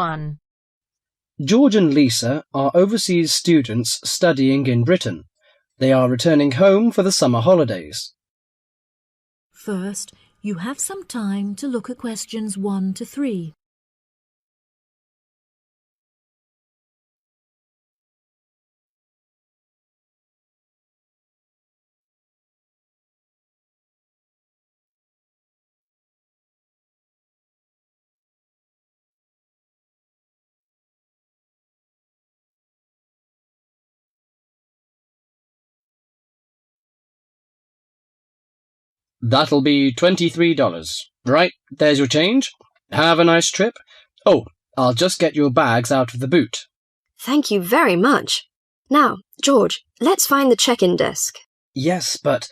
1. George and Lisa are overseas students studying in Britain. They are returning home for the summer holidays. First, you have some time to look at questions 1 to 3. That'll be $23. Right, there's your change. Have a nice trip. Oh, I'll just get your bags out of the boot. Thank you very much. Now, George, let's find the check-in desk. Yes, but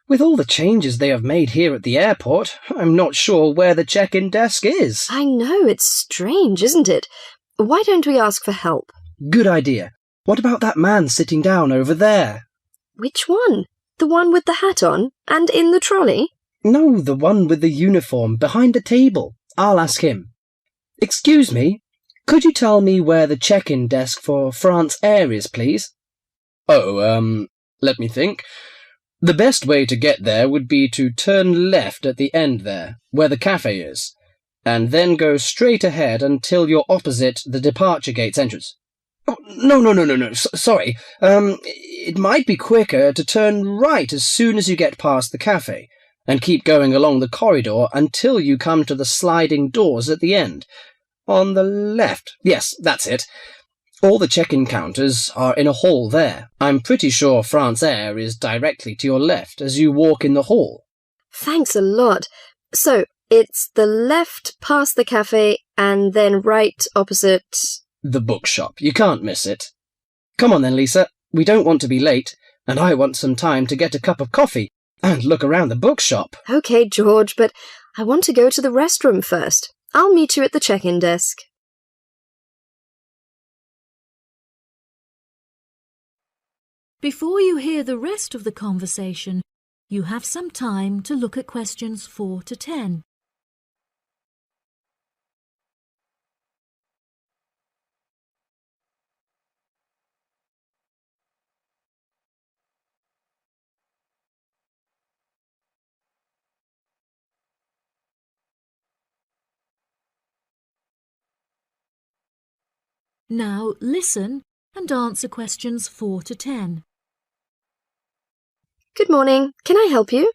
with all the changes they have made here at the airport, I'm not sure where the check-in desk is. I know, it's strange, isn't it? Why don't we ask for help? Good idea. What about that man sitting down over there? Which one? The one with the hat on and in the trolley? No, the one with the uniform behind the table. I'll ask him. Excuse me, could you tell me where the check-in desk for France Air is, please? Oh, let me think. The best way to get there would be to turn left at the end there, where the cafe is, and then go straight ahead until you're opposite the departure gates entrance. Oh, no. Sorry. It might be quicker to turn right as soon as you get past the cafe, and keep going along the corridor until you come to the sliding doors at the end. On the left. Yes, that's it. All the check-in counters are in a hall there. I'm pretty sure France Air is directly to your left as you walk in the hall. Thanks a lot. So, it's the left past the cafe and then right opposite... The bookshop. You can't miss it. Come on then, Lisa. We don't want to be late, and I want some time to get a cup of coffee and look around the bookshop. OK, George, but I want to go to the restroom first. I'll meet you at the check-in desk. Before you hear the rest of the conversation, you have some time to look at questions 4 to 10. Now listen and answer questions 4 to 10. Good morning. Can I help you?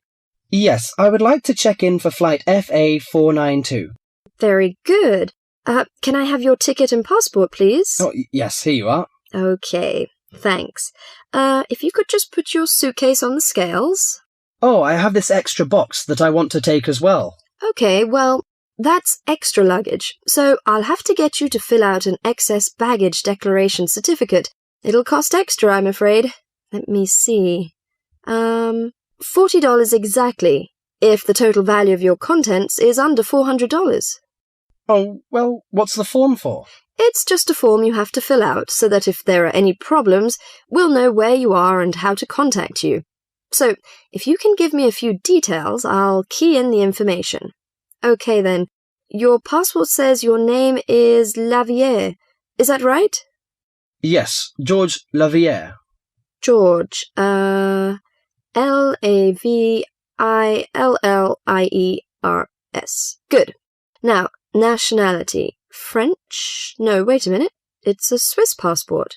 Yes, I would like to check in for flight FA492. Very good. Can I have your ticket and passport, please? Oh, yes, here you are. OK, thanks. If you could just put your suitcase on the scales. Oh, I have this extra box that I want to take as well. OK, well, that's extra luggage, so I'll have to get you to fill out an excess baggage declaration certificate. It'll cost extra, I'm afraid. Let me see. $40 exactly, if the total value of your contents is under $400. Oh, well, what's the form for? It's just a form you have to fill out so that if there are any problems, we'll know where you are and how to contact you. So, if you can give me a few details, I'll key in the information. OK then, your passport says your name is Lavier. Is that right? Yes, George Lavier. George, Lavillliers. Good. Now, nationality. French? No, wait a minute. It's a Swiss passport.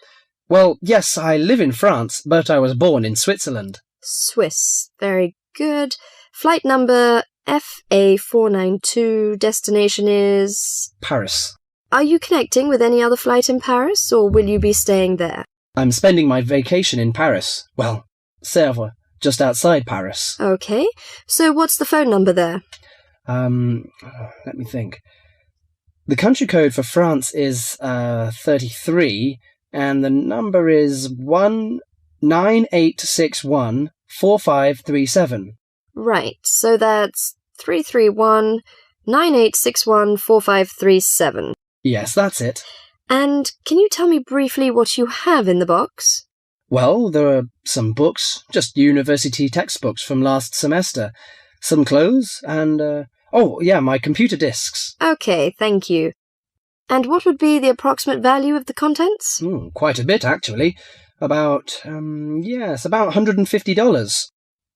Well, yes, I live in France, but I was born in Switzerland. Swiss. Very good. Flight number FA492. Destination is... Paris. Are you connecting with any other flight in Paris, or will you be staying there? I'm spending my vacation in Paris. Well, Sèvres, just outside Paris. OK. So what's the phone number there? Let me think. The country code for France is 33, and the number is 198614537. Right, so that's 331-9861-4537. Yes, that's it. And can you tell me briefly what you have in the box? Well, there are some books, just university textbooks from last semester, some clothes, and, my computer disks. OK, thank you. And what would be the approximate value of the contents? Quite a bit, actually. About $150.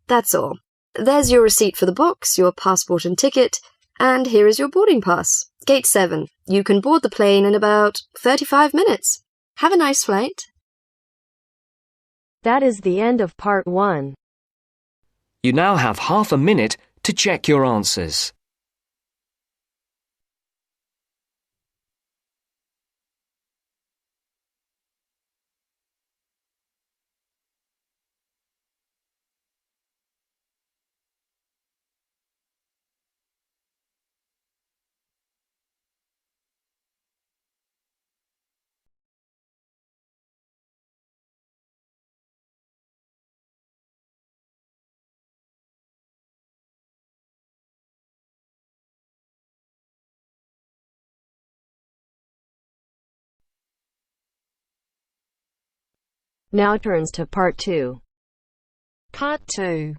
That's all. There's your receipt for the box, your passport and ticket, and here is your boarding pass. Gate 7. You can board the plane in about 35 minutes. Have a nice flight. That is the end of part 1. You now have half a minute to check your answers. Now turns to part 2. Part 2.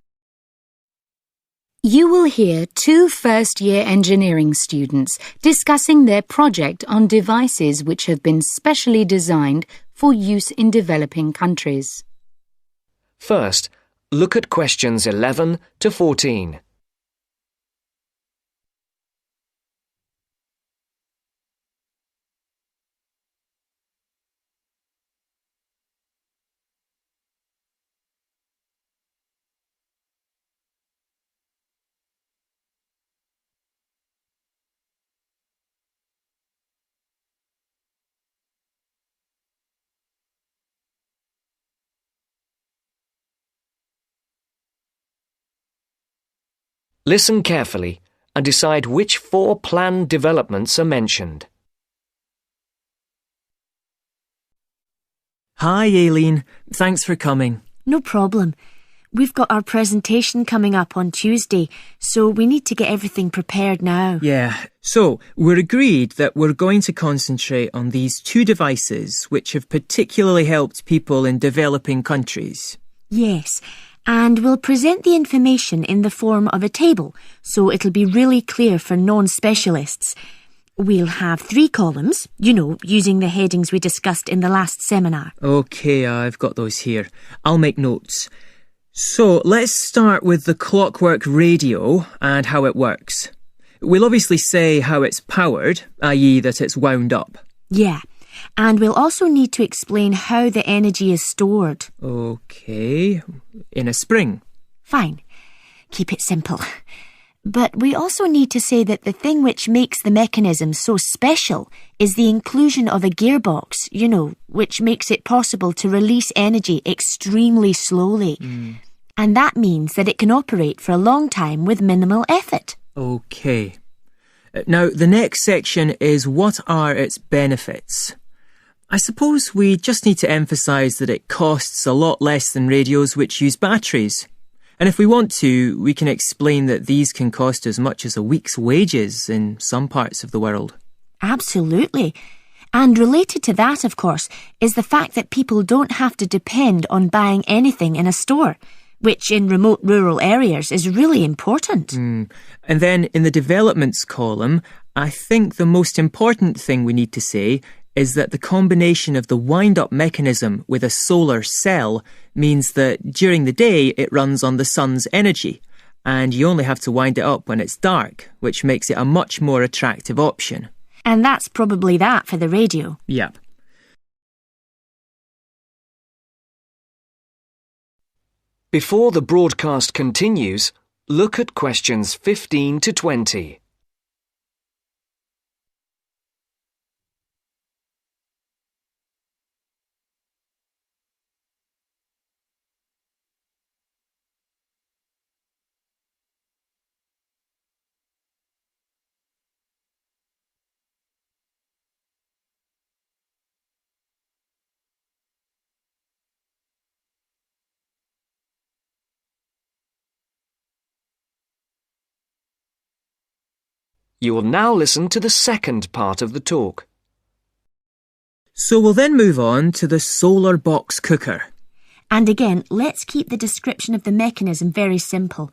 You will hear 2 first-year engineering students discussing their project on devices which have been specially designed for use in developing countries. First, look at questions 11 to 14. Listen carefully and decide which 4 planned developments are mentioned. Hi, Aileen. Thanks for coming. No problem. We've got our presentation coming up on Tuesday, so we need to get everything prepared now. Yeah, so we're agreed that we're going to concentrate on these 2 devices which have particularly helped people in developing countries. Yes, and we'll present the information in the form of a table, so it'll be really clear for non-specialists. We'll have 3 columns, using the headings we discussed in the last seminar. OK, I've got those here. I'll make notes. So let's start with the clockwork radio and how it works. We'll obviously say how it's powered, i.e. that it's wound up. Yeah, and we'll also need to explain how the energy is stored. OK, in a spring. Fine, keep it simple. But we also need to say that the thing which makes the mechanism so special is the inclusion of a gearbox, which makes it possible to release energy extremely slowly. And that means that it can operate for a long time with minimal effort. OK. Now, the next section is what are its benefits? I suppose we just need to emphasise that it costs a lot less than radios which use batteries. And if we want to, we can explain that these can cost as much as a week's wages in some parts of the world. Absolutely. And related to that, of course, is the fact that people don't have to depend on buying anything in a store, which in remote rural areas is really important. And then in the developments column, I think the most important thing we need to say is that the combination of the wind-up mechanism with a solar cell means that during the day it runs on the sun's energy, and you only have to wind it up when it's dark, which makes it a much more attractive option. And that's probably that for the radio. Yep. Before the broadcast continues, look at questions 15 to 20. You will now listen to the second part of the talk. So we'll then move on to the solar box cooker. And again, let's keep the description of the mechanism very simple.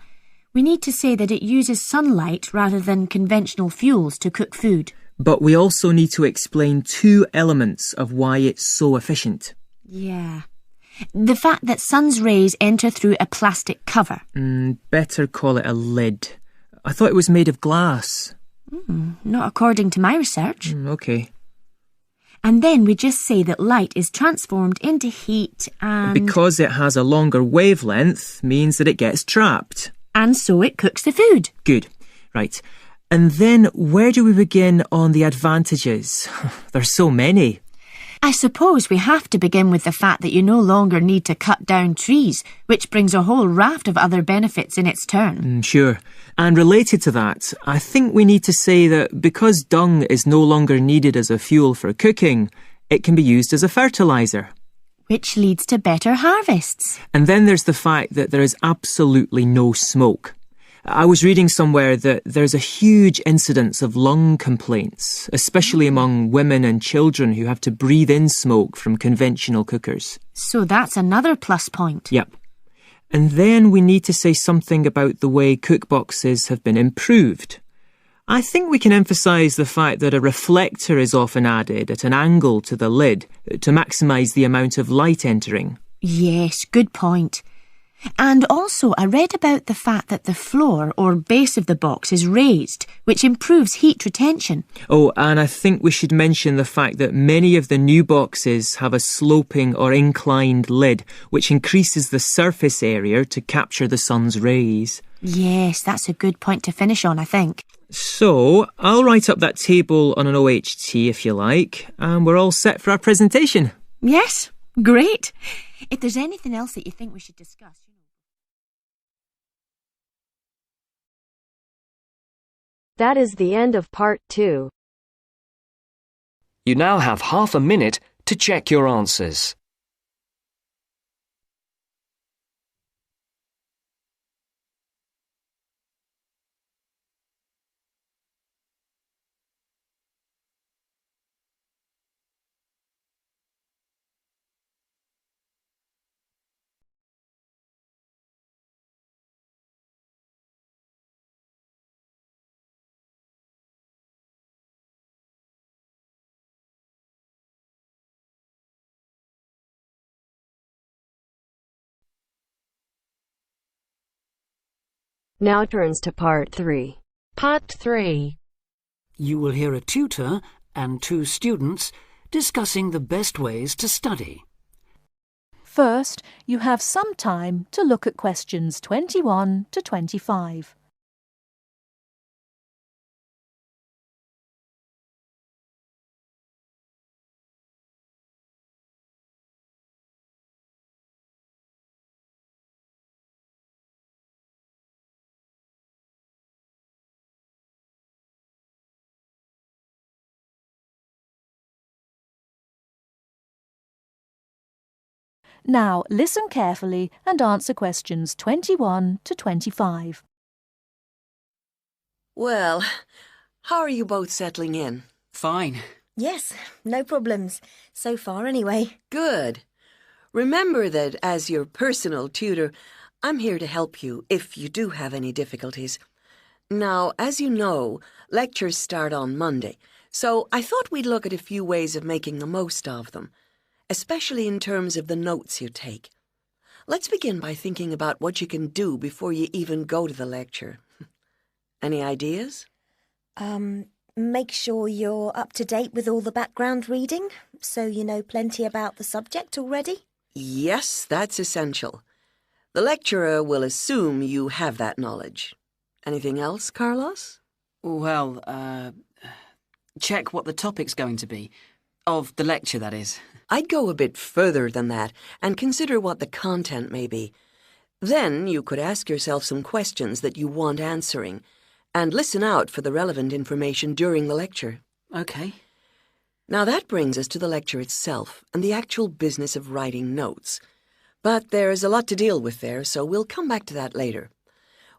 We need to say that it uses sunlight rather than conventional fuels to cook food. But we also need to explain two elements of why it's so efficient. Yeah. The fact that sun's rays enter through a plastic cover. Better call it a lid. I thought it was made of glass. Not according to my research. Okay. And then we just say that light is transformed into heat and... Because it has a longer wavelength means that it gets trapped. And so it cooks the food. Good. Right. And then where do we begin on the advantages? There's so many. I suppose we have to begin with the fact that you no longer need to cut down trees, which brings a whole raft of other benefits in its turn. Sure. And related to that, I think we need to say that because dung is no longer needed as a fuel for cooking, it can be used as a fertiliser. Which leads to better harvests. And then there's the fact that there is absolutely no smoke. I was reading somewhere that there's a huge incidence of lung complaints, especially among women and children who have to breathe in smoke from conventional cookers. So that's another plus point. Yep. And then we need to say something about the way cookboxes have been improved. I think we can emphasise the fact that a reflector is often added at an angle to the lid to maximise the amount of light entering. Yes, good point. And also I read about the fact that the floor or base of the box is raised, which improves heat retention. Oh, and I think we should mention the fact that many of the new boxes have a sloping or inclined lid, which increases the surface area to capture the sun's rays. Yes, that's a good point to finish on, I think. So, I'll write up that table on an OHT if you like, and we're all set for our presentation. Yes, great. If there's anything else that you think we should discuss... That is the end of part 2. You now have half a minute to check your answers. Now turns to part 3. Part 3. You will hear a tutor and 2 students discussing the best ways to study. First, you have some time to look at questions 21 to 25. Now, listen carefully and answer questions 21 to 25. Well, how are you both settling in? Fine. Yes, no problems. So far, anyway. Good. Remember that as your personal tutor, I'm here to help you if you do have any difficulties. Now, as you know, lectures start on Monday, so I thought we'd look at a few ways of making the most of them, especially in terms of the notes you take. Let's begin by thinking about what you can do before you even go to the lecture. Any ideas? Make sure you're up to date with all the background reading, so you know plenty about the subject already. Yes, that's essential. The lecturer will assume you have that knowledge. Anything else, Carlos? Well, check what the topic's going to be. Of the lecture, that is. I'd go a bit further than that and consider what the content may be. Then you could ask yourself some questions that you want answering and listen out for the relevant information during the lecture. Okay. Now that brings us to the lecture itself and the actual business of writing notes. But there's a lot to deal with there, so we'll come back to that later.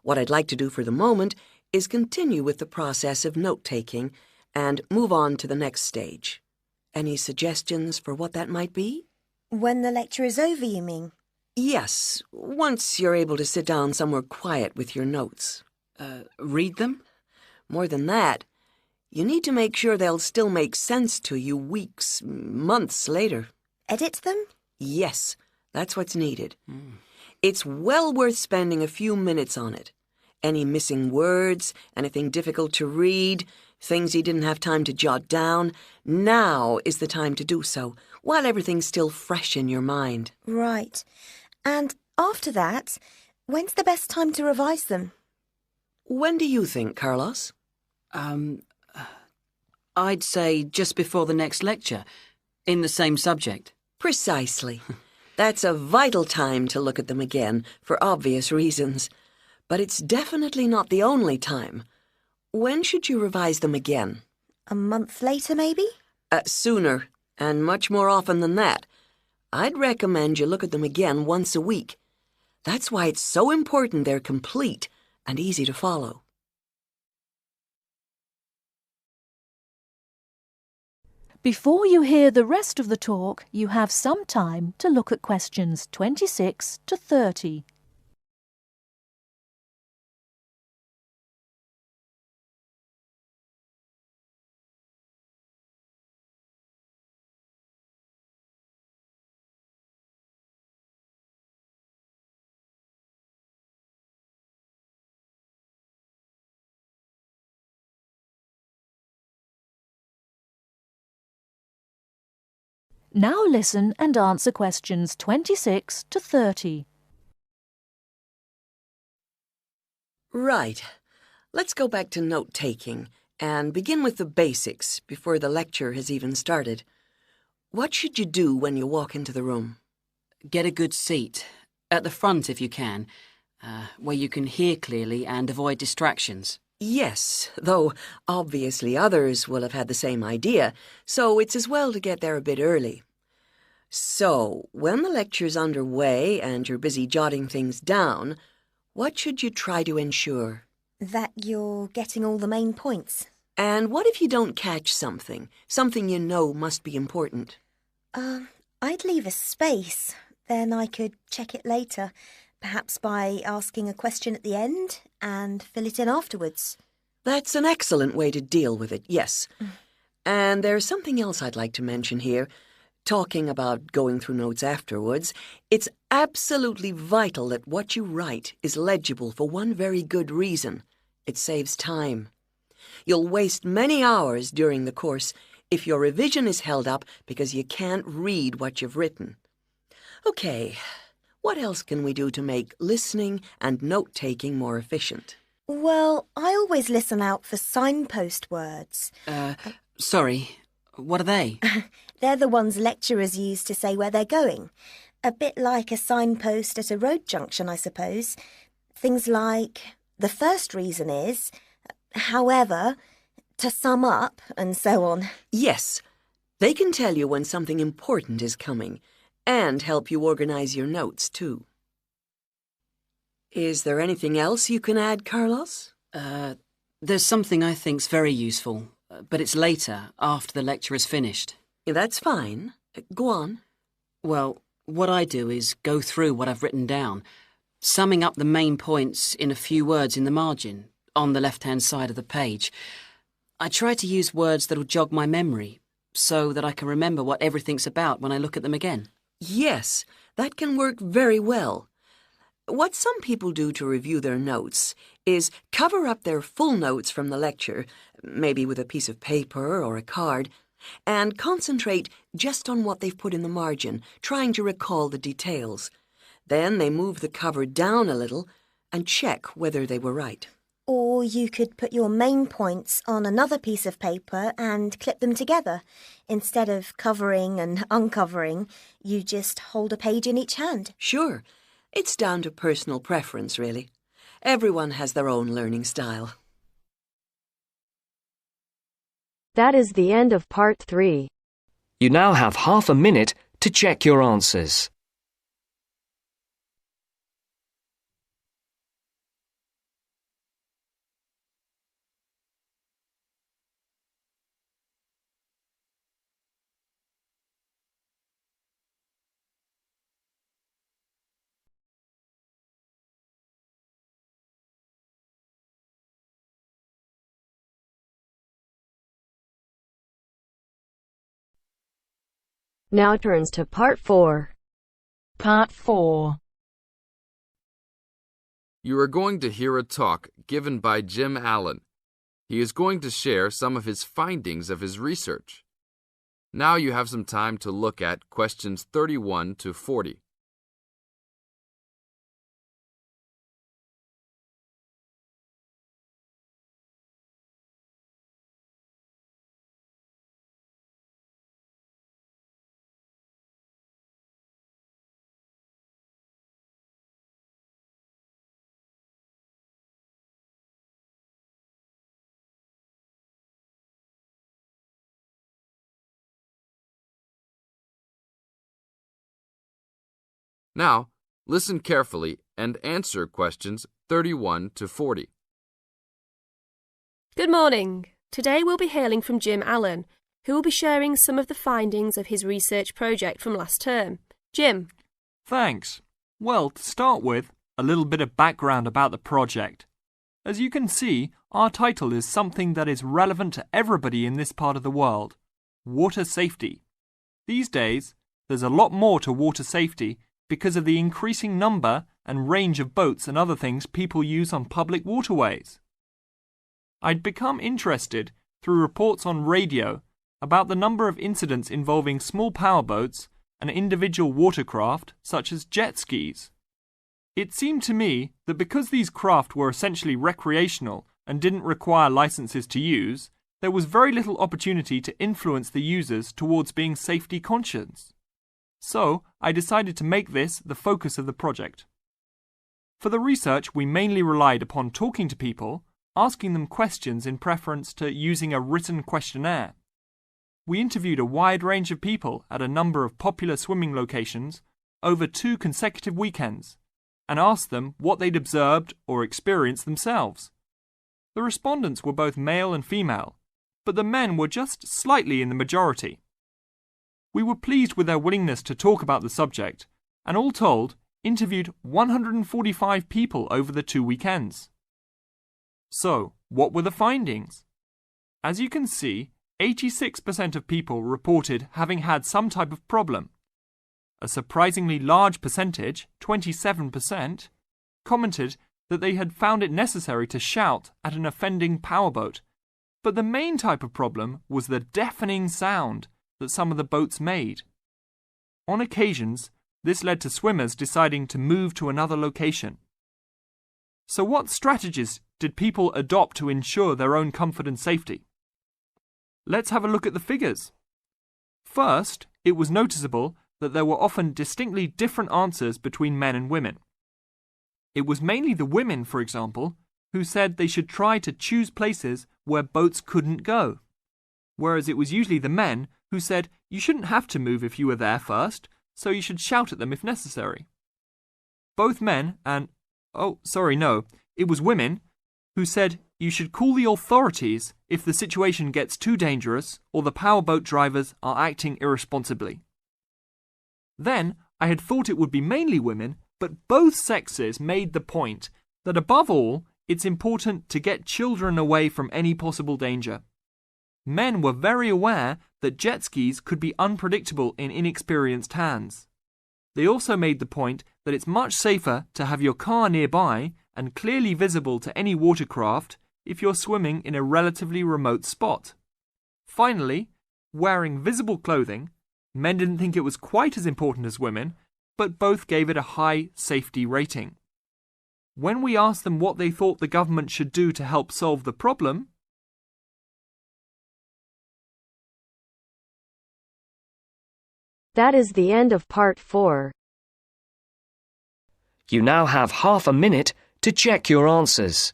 What I'd like to do for the moment is continue with the process of note-taking and move on to the next stage. Any suggestions for what that might be? When the lecture is over, you mean? Yes, once you're able to sit down somewhere quiet with your notes. Read them? More than that, You need to make sure they'll still make sense to you weeks, months later. Edit them? Yes, that's what's needed. It's well worth spending a few minutes on it. Any missing words, anything difficult to read, things you didn't have time to jot down, now is the time to do so, while everything's still fresh in your mind. Right. And after that, when's the best time to revise them? When do you think, Carlos? I'd say just before the next lecture, in the same subject. Precisely. That's a vital time to look at them again, for obvious reasons. But it's definitely not the only time. When should you revise them again? A month later, maybe? Sooner, and much more often than that. I'd recommend you look at them again once a week. That's why it's so important they're complete and easy to follow. Before you hear the rest of the talk, you have some time to look at questions 26 to 30. Now listen and answer questions 26 to 30. Right. Let's go back to note-taking and begin with the basics before the lecture has even started. What should you do when you walk into the room? Get a good seat, at the front if you can, where you can hear clearly and avoid distractions. Yes, though obviously others will have had the same idea, so it's as well to get there a bit early. So, when the lecture's underway and you're busy jotting things down, what should you try to ensure? That you're getting all the main points. And what if you don't catch something you know must be important? I'd leave a space. Then I could check it later, perhaps by asking a question at the end and fill it in afterwards. That's an excellent way to deal with it, yes. And there's something else I'd like to mention here. Talking about going through notes afterwards, it's absolutely vital that what you write is legible for one very good reason. It saves time. You'll waste many hours during the course if your revision is held up because you can't read what you've written. Okay, what else can we do to make listening and note-taking more efficient? Well, I always listen out for signpost words. Sorry, what are they? They're the ones lecturers use to say where they're going. A bit like a signpost at a road junction, I suppose. Things like, the first reason is, however, to sum up, and so on. Yes, they can tell you when something important is coming, and help you organize your notes, too. Is there anything else you can add, Carlos? There's something I think's very useful, but it's later, after the lecture is finished. That's fine. Go on. Well, what I do is go through what I've written down, summing up the main points in a few words in the margin, on the left-hand side of the page. I try to use words that'll jog my memory, so that I can remember what everything's about when I look at them again. Yes, that can work very well. What some people do to review their notes is cover up their full notes from the lecture, maybe with a piece of paper or a card, and concentrate just on what they've put in the margin, trying to recall the details. Then they move the cover down a little and check whether they were right. Or you could put your main points on another piece of paper and clip them together. Instead of covering and uncovering, you just hold a page in each hand. Sure. It's down to personal preference, really. Everyone has their own learning style. That is the end of part 3. You now have half a minute to check your answers. Now turns to Part 4. Part 4. You are going to hear a talk given by Jim Allen. He is going to share some of his findings of his research. Now you have some time to look at questions 31 to 40. Now, listen carefully and answer questions 31 to 40. Good morning. Today we'll be hearing from Jim Allen, who will be sharing some of the findings of his research project from last term. Jim. Thanks. Well, to start with, a little bit of background about the project. As you can see, our title is something that is relevant to everybody in this part of the world: water safety. These days, there's a lot more to water safety because of the increasing number and range of boats and other things people use on public waterways. I'd become interested through reports on radio about the number of incidents involving small powerboats and individual watercraft such as jet skis. It seemed to me that because these craft were essentially recreational and didn't require licenses to use, there was very little opportunity to influence the users towards being safety conscious. So, I decided to make this the focus of the project. For the research, we mainly relied upon talking to people, asking them questions in preference to using a written questionnaire. We interviewed a wide range of people at a number of popular swimming locations over 2 consecutive weekends and asked them what they'd observed or experienced themselves. The respondents were both male and female, but the men were just slightly in the majority. We were pleased with their willingness to talk about the subject, and all told, interviewed 145 people over the 2 weekends. So, what were the findings? As you can see, 86% of people reported having had some type of problem. A surprisingly large percentage, 27%, commented that they had found it necessary to shout at an offending powerboat, but the main type of problem was the deafening sound that some of the boats made. On occasions, this led to swimmers deciding to move to another location. So what strategies did people adopt to ensure their own comfort and safety? Let's have a look at the figures. First, it was noticeable that there were often distinctly different answers between men and women. It was mainly the women, for example, who said they should try to choose places where boats couldn't go, whereas it was usually the men who said you shouldn't have to move if you were there first, so you should shout at them if necessary. Both men and, it was women who said you should call the authorities if the situation gets too dangerous or the powerboat drivers are acting irresponsibly. Then, I had thought it would be mainly women, but both sexes made the point that above all, it's important to get children away from any possible danger. Men were very aware that jet skis could be unpredictable in inexperienced hands. They also made the point that it's much safer to have your car nearby and clearly visible to any watercraft if you're swimming in a relatively remote spot. Finally, wearing visible clothing, men didn't think it was quite as important as women, but both gave it a high safety rating. When we asked them what they thought the government should do to help solve the problem, That is the end of Part 4. You now have half a minute to check your answers.